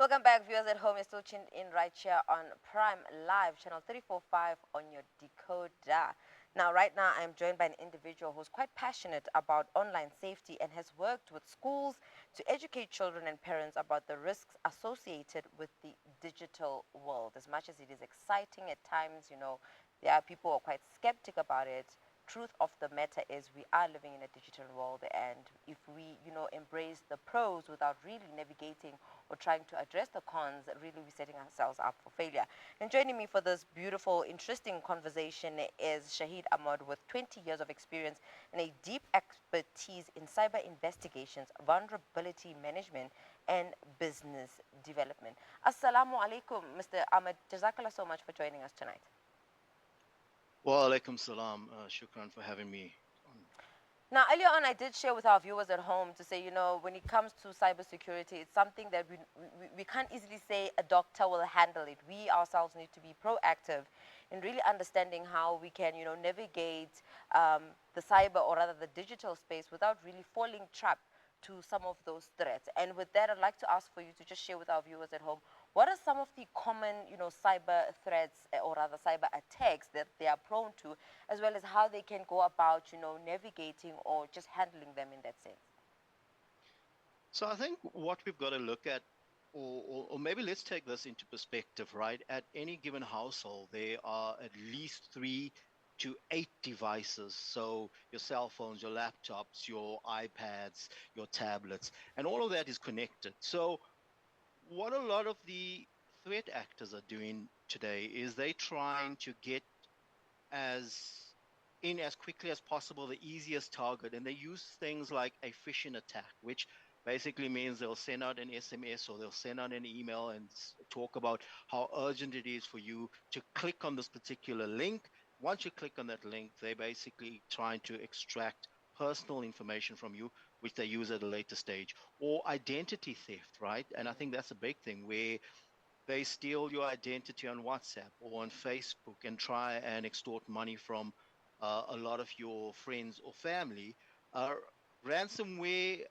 Welcome back, viewers at home. You're still tuned in right here on Prime Live, channel 345 on your decoder. Now, right now, I'm joined by an individual who's quite passionate about online safety and has worked with schools to educate children and parents about the risks associated with the digital world. As much as it is exciting at times, there are people who are quite skeptic about it. Truth of the matter is we are living in a digital world, and if we embrace the pros without really navigating or trying to address the cons, really we're setting ourselves up for failure. And joining me for this beautiful, interesting conversation is Shaahid Amod, with 20 years of experience and a deep expertise in cyber investigations, vulnerability management, and business development. Assalamu alaikum, Mr. Ahmed. Jazakallah so much for joining us tonight. Wa alaikum salam. Shukran for having me on. Now, earlier on, I did share with our viewers at home to say, when it comes to cybersecurity, it's something that we can't easily say a doctor will handle it. We ourselves need to be proactive in really understanding how we can, navigate the cyber, or rather the digital space, without really falling trapped to some of those threats. And with that, I'd like to ask for you to just share with our viewers at home, what are some of the common, cyber threats, or rather cyber attacks that they are prone to, as well as how they can go about, navigating or just handling them in that sense? So I think what we've got to look at, or maybe let's take this into perspective, right? At any given household, there are at least 3 to 8 devices. So your cell phones, your laptops, your iPads, your tablets, and all of that is connected. So what a lot of the threat actors are doing today is they trying to get as as quickly as possible the easiest target, and they use things like a phishing attack, which basically means they'll send out an SMS or they'll send out an email and talk about how urgent it is for you to click on this particular link. Once you click on that link, they're basically trying to extract personal information from you, which they use at a later stage. Or identity theft, right? And I think that's a big thing, where they steal your identity on WhatsApp or on Facebook and try and extort money from a lot of your friends or family. Uh, Ransomware,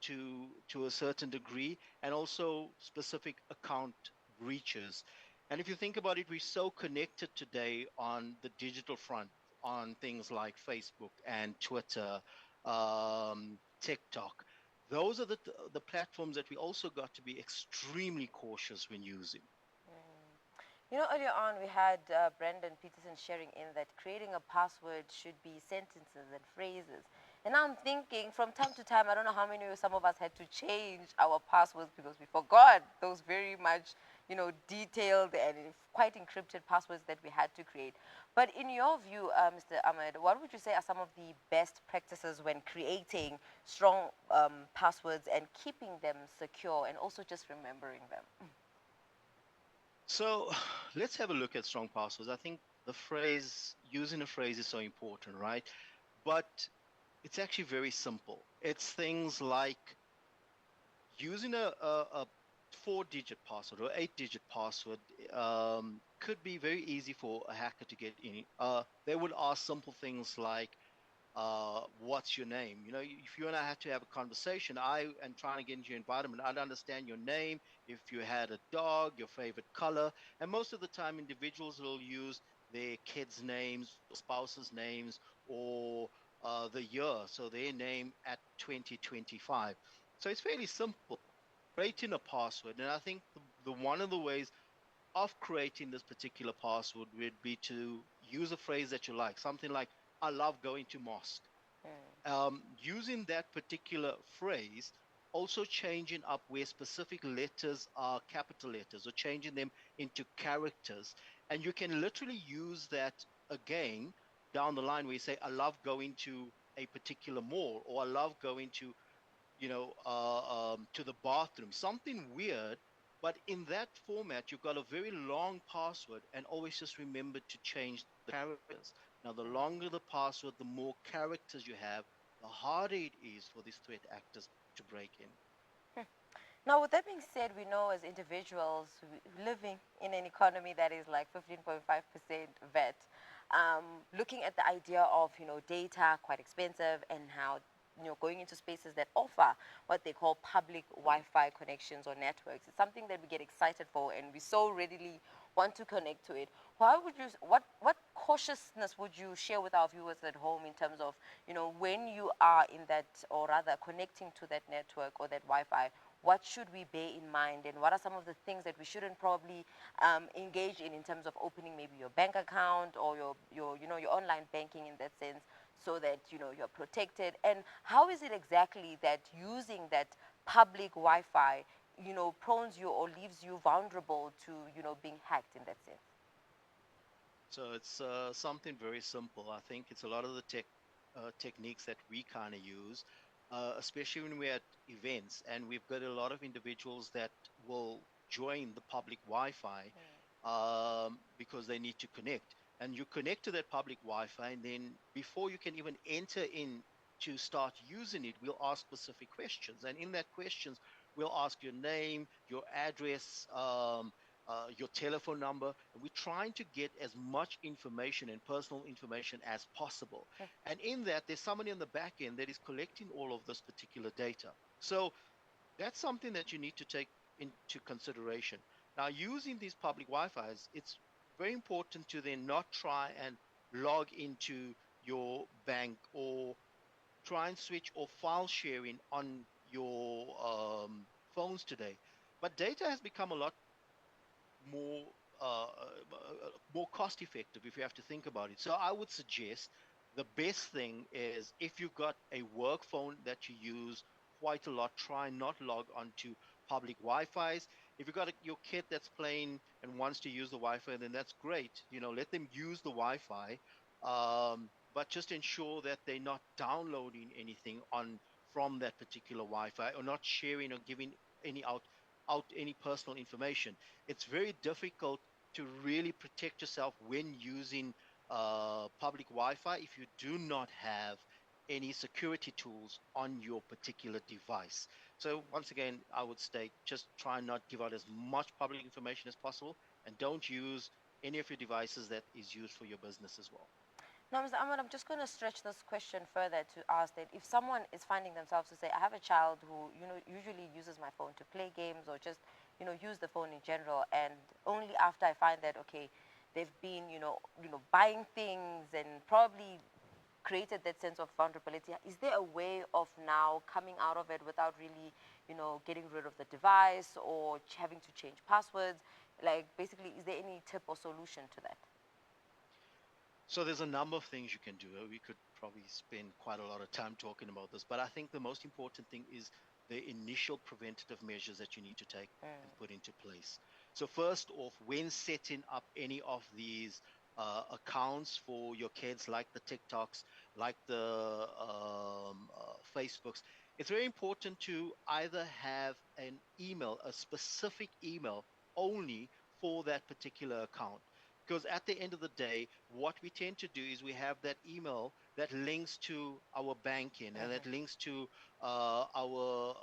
to a certain degree, and also specific account breaches. And if you think about it, we're so connected today on the digital front, on things like Facebook and Twitter, TikTok. Those are the platforms that we also got to be extremely cautious when using. Earlier on we had Brandon Peterson sharing in that creating a password should be sentences and phrases. And now I'm thinking, from time to time, I don't know how many some of us had to change our passwords because we forgot those very much, detailed and quite encrypted passwords that we had to create. But in your view, Mr. Ahmed, what would you say are some of the best practices when creating strong passwords and keeping them secure, and also just remembering them? So let's have a look at strong passwords. I think using a phrase is so important, right? But it's actually very simple. It's things like using a 4-digit password or 8-digit password could be very easy for a hacker to get in. They would ask simple things like, what's your name? If you and I had to have a conversation, I am trying to get into your environment, I'd understand your name, if you had a dog, your favorite color. And most of the time, individuals will use their kids' names, spouses' names, or the year, so their name at 2025. So it's fairly simple. Creating a password, and I think the one of the ways of creating this particular password would be to use a phrase that you like, something like, I love going to mosque. Using that particular phrase, also changing up where specific letters are capital letters or changing them into characters. And you can literally use that again down the line where you say, I love going to a particular mall, or I love going to the bathroom, something weird. But in that format, you've got a very long password, and always just remember to change the characters. Now, the longer the password, the more characters you have, the harder it is for these threat actors to break in. Now, with that being said, we know as individuals living in an economy that is like 15.5% VAT, looking at the idea of, data quite expensive, and how going into spaces that offer what they call public Wi-Fi connections or networks. It's something that we get excited for, and we so readily want to connect to it. Why would you? What cautiousness would you share with our viewers at home in terms of when you are in that, or rather connecting to that network or that Wi-Fi? What should we bear in mind, and what are some of the things that we shouldn't probably engage in terms of opening maybe your bank account or your online banking in that sense, so that you're protected? And how is it exactly that using that public Wi-Fi prones you or leaves you vulnerable to being hacked in that sense? So it's something very simple. I think it's a lot of the techniques that we kind of use, especially when we're at events and we've got a lot of individuals that will join the public Wi-Fi because they need to connect. And you connect to that public Wi-Fi, and then before you can even enter in to start using it, we'll ask specific questions. And in that questions, we'll ask your name, your address, your telephone number, and we're trying to get as much information and personal information as possible. And in that, there's somebody on the back end that is collecting all of this particular data. So that's something that you need to take into consideration. Now, using these public Wi-Fi's, it's very important to then not try and log into your bank or try and switch off file sharing on your phones today. But data has become a lot more more cost effective if you have to think about it. So I would suggest the best thing is if you've got a work phone that you use quite a lot, try not log onto public Wi-Fi's. If you've got your kid that's playing and wants to use the Wi-Fi, then that's great. Let them use the Wi-Fi, but just ensure that they're not downloading anything on from that particular Wi-Fi or not sharing or giving any out any personal information. It's very difficult to really protect yourself when using public Wi-Fi if you do not have any security tools on your particular device. So once again, I would state just try and not give out as much public information as possible, and don't use any of your devices that is used for your business as well. Now, Mr. Ahmed, I'm just going to stretch this question further to ask that if someone is finding themselves to say, I have a child who, usually uses my phone to play games or just, use the phone in general, and only after I find that, okay, they've been, buying things and probably created that sense of vulnerability, is there a way of now coming out of it without really, getting rid of the device or having to change passwords? Like, basically, is there any tip or solution to that? So there's a number of things you can do. We could probably spend quite a lot of time talking about this, but I think the most important thing is the initial preventative measures that you need to take and put into place. So first off, when setting up any of these accounts for your kids, like the TikToks, like the Facebooks, it's very important to either have an email, a specific email only for that particular account, because at the end of the day, what we tend to do is we have that email that links to our banking and that links to our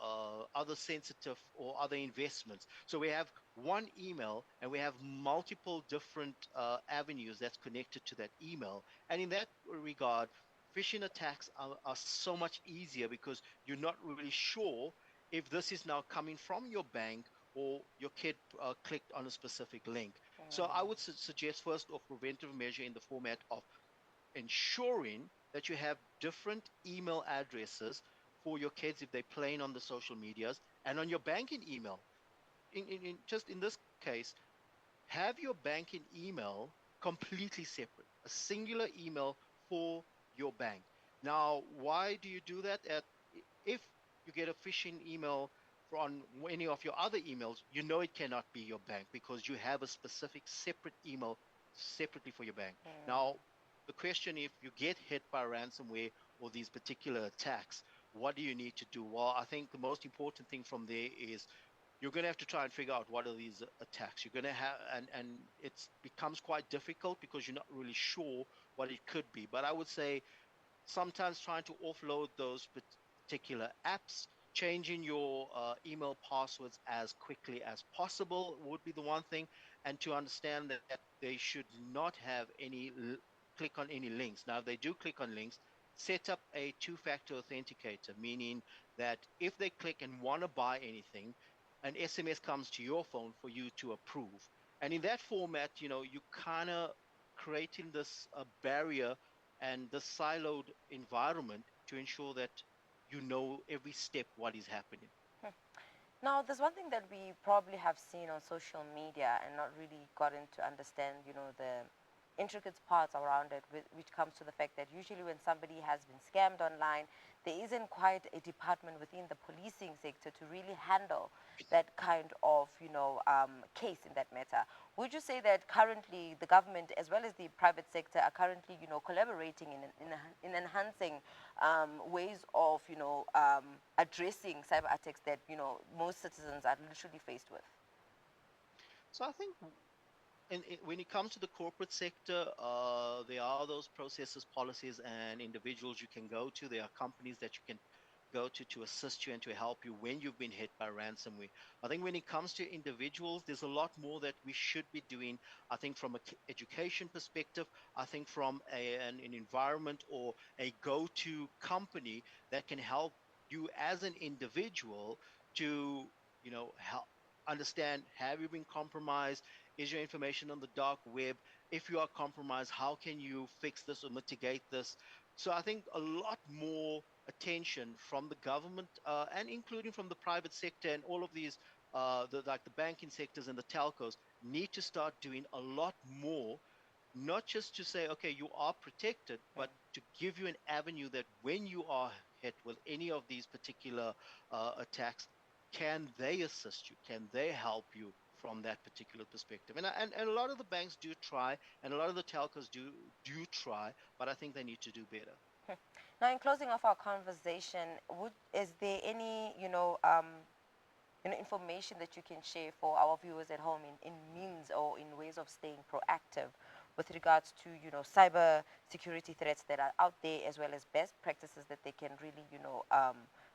other sensitive or other investments. So we have one email and we have multiple different avenues that's connected to that email. And in that regard, phishing attacks are so much easier because you're not really sure if this is now coming from your bank or your kid clicked on a specific link. So I would suggest first off preventive measure in the format of ensuring that you have different email addresses for your kids if they're playing on the social medias and on your banking email. Just in this case, have your banking email completely separate, a singular email for your bank. Now, why do you do that? If you get a phishing email from any of your other emails, you know it cannot be your bank because you have a specific separate email separately for your bank. Now, the question, if you get hit by ransomware or these particular attacks, what do you need to do? Well, I think the most important thing from there is you're going to have to try and figure out what are these attacks you're going to have, and it becomes quite difficult because you're not really sure what it could be. But I would say sometimes trying to offload those particular apps, changing your email passwords as quickly as possible would be the one thing, and to understand that they should not have any click on any links. Now if they do click on links, set up a two-factor authenticator, meaning that if they click and want to buy anything, an SMS comes to your phone for you to approve. And in that format, you kind of creating this barrier and the siloed environment to ensure that you know every step what is happening. Now, there's one thing that we probably have seen on social media and not really gotten to understand, the intricate parts around it, which comes to the fact that usually when somebody has been scammed online, there isn't quite a department within the policing sector to really handle that kind of, case in that matter. Would you say that currently the government as well as the private sector are currently, collaborating in enhancing ways of, addressing cyber attacks that, most citizens are literally faced with? So I think when it comes to the corporate sector, there are those processes, policies, and individuals you can go to. There are companies that you can go to assist you and to help you when you've been hit by ransomware. I think when it comes to individuals, there's a lot more that we should be doing. I think from an education perspective, I think from an environment or a go-to company that can help you as an individual to, help understand, have you been compromised? Is your information on the dark web? If you are compromised, how can you fix this or mitigate this? So I think a lot more attention from the government and including from the private sector and all of these, like the banking sectors and the telcos, need to start doing a lot more, not just to say, okay, you are protected, but to give you an avenue that when you are hit with any of these particular attacks, can they assist you? Can they help you from that particular perspective? And a lot of the banks do try, and a lot of the telcos do try, but I think they need to do better. Now, in closing off our conversation, is there any, information that you can share for our viewers at home in means or in ways of staying proactive with regards to, cyber security threats that are out there, as well as best practices that they can really,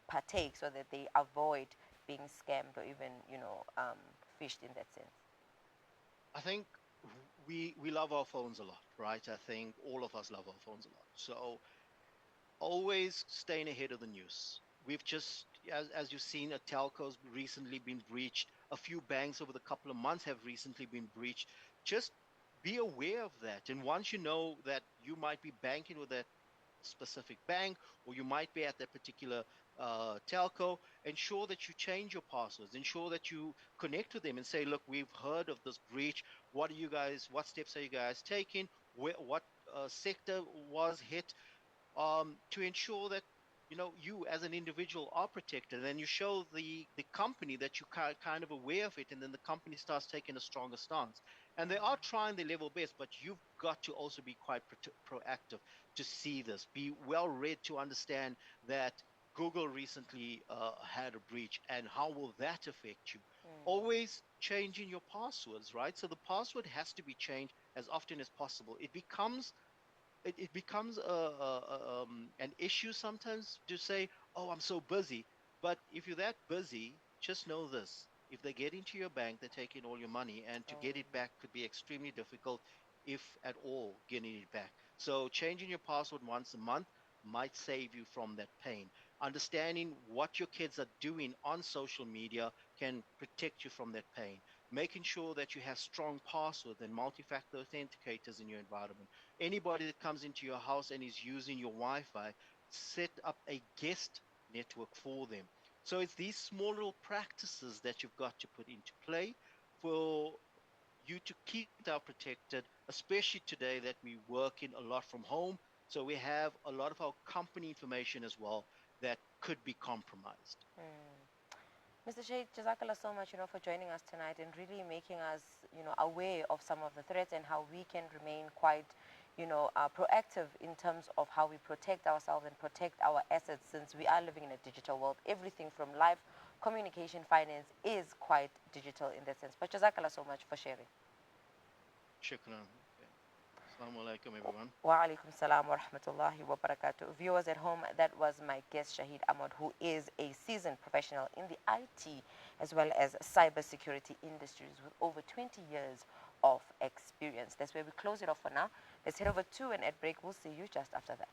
partake so that they avoid being scammed or even, fished in that sense? I think we love our phones a lot, right? I think all of us love our phones a lot. So always staying ahead of the news. We've just, as you've seen, a telco's recently been breached. A few banks over the couple of months have recently been breached. Just be aware of that. And once you know that you might be banking with that specific bank or you might be at that particular telco, ensure that you change your passwords. Ensure that you connect with them and say, look, we've heard of this breach. What steps are you guys taking? What sector was hit? To ensure that you as an individual are protected, and you show the company that you kind of aware of it, and then the company starts taking a stronger stance, and they are trying their level best, but you've got to also be quite proactive to see this, be well read to understand that Google recently had a breach, and how will that affect you. Always changing your passwords, right? So the password has to be changed as often as possible. It becomes an issue sometimes to say, oh, I'm so busy. But if you're that busy, just know this. If they get into your bank, they're taking all your money, and to get it back could be extremely difficult, if at all, getting it back. So changing your password once a month might save you from that pain. Understanding what your kids are doing on social media can protect you from that pain. Making sure that you have strong passwords and multi-factor authenticators in your environment. Anybody that comes into your house and is using your Wi-Fi, set up a guest network for them. So it's these small little practices that you've got to put into play for you to keep that protected, especially today that we work in a lot from home. So we have a lot of our company information as well that could be compromised. Mr. Shaikh, Jazakallah so much, for joining us tonight and really making us, aware of some of the threats and how we can remain quite, proactive in terms of how we protect ourselves and protect our assets, since we are living in a digital world. Everything from life, communication, finance is quite digital in that sense. But Jazakallah so much for sharing. Shukran. Okay. Assalamu alaikum, everyone. Wa alaikum salam wa rahmatullahi wa barakatuh. Viewers at home, that was my guest Shaahid Amod, who is a seasoned professional in the IT as well as cybersecurity industries with over 20 years of experience. That's where we close it off for now. Let's head over to an ad break. We'll see you just after that.